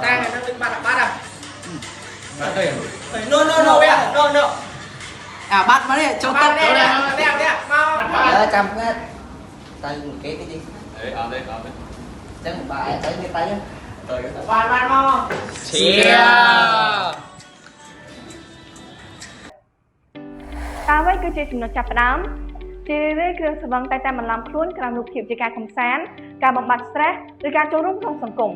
đang đang đứng bắt à no à bắt nó đi cho mau tao nè mau chăm cái tay một cái đi đây chắc một bài thấy cái tay á van mau chia តាមវិញគឺជាចំណុចចាប់ផ្ដើមជារឿយៗគ្រឿងស្រវឹងតែបន្លំខ្លួនក្រោមរូបភាពជាការកំសាន្តការបំបត្តិ stress ឬការចូលរួមក្នុងសង្គម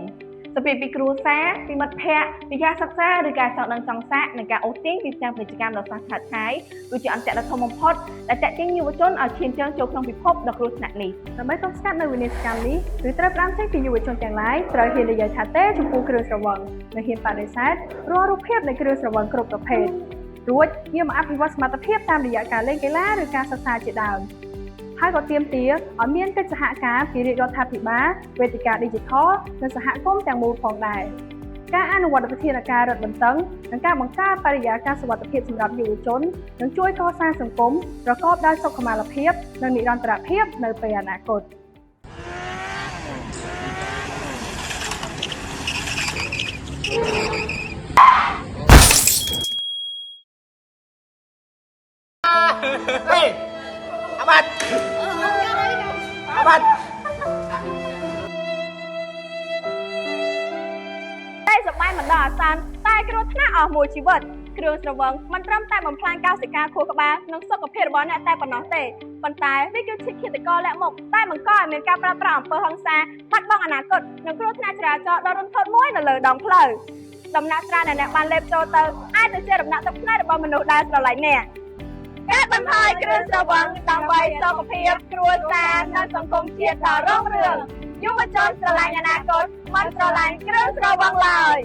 សម្ពាធពីគ្រួសារពីមិត្តភ័ក្តិពីការសិក្សាឬការចង់ដឹងចង់សាកនិងការអូសទាញពីផ្ទាំងពាណិជ្ជកម្មដ៏សោះឆាតឆាយគឺជាអន្ទាក់ដ៏ធំបំផុតដែលតាក់ទាញយុវជនឲ្យឈានជើងចូលក្នុងពិភពដ៏គ្រោះថ្នាក់នេះដើម្បីទប់ស្កាត់នៅវិនាសកម្មនេះគឺត្រូវផ្ដើមចេញពីយុវជនទាំងឡាយត្រូវហ៊ាននិយាយថាទេចំពោះគ្រឿងស្រវឹងនិងហ៊ានបដិសេធរាល់រូបភាពនៃគ្រឿងស្រវឹងគ្រប់ប្រភេទរួចងាកមកអភិវឌ្ឍសមត្ថភាពតាមរយៈការលេងកីឡាឬការសិក្សាជាដើមហើយក៏ទាមទារឲ្យមានកិច្ចសហការពីរាជរដ្ឋាភិបាលវេទិកា Digital និងសហគមន៍ទាំងមូលផងដែរការអនុវត្តវិធានការរឹតបន្តឹងនិងការបង្កើតបរិយាកាសសុវត្ថិភាពសម្រាប់យុវជននឹងជួយកសាងសង្គមប្រកបដោយសុខុមាលភាពនិងនិរន្តរភាពនៅពេលអនាគត Hey, Ahmad. Ahmad. តែសបាយមិនដល់អាសានតែគ្រោះថ្នាក់អស់មួយជីវិតគ្រឿងស្រវឹងមិនត្រឹមតែបំផ្លាញកោសិកាខួរក្បាលនិងសុខភាពរបស់អ្នកតែប៉ុណ្ណោះទេប៉ុន្តែវាគឺជាឃាតករលាក់មុខតែបង្កឲ្យមានការប្រើប្រាស់អំពើហិង្សាបាត់បង់អនាគតនិងគ្រោះថ្នាក់ចរាចរណ៍ដ៏រន្ធត់មួយនៅលើដងផ្លូវដំណាក់ស្រាយដែលអ្នកបានលេបចូលទៅអាចទៅជាដំណាក់ទឹកភ្នែករបស់មនុស្សដែលស្រឡាញ់អ្នកការបន្ថយគ្រឿងស្រវឹងដើម្បីសុខភាពគ្រួសារនិងសង្គមជាតិដ៏រុងរឿងយុវជនស្រឡាញ់អនាគតមិនស្រឡាញ់គ្រឿងស្រវឹងឡើយ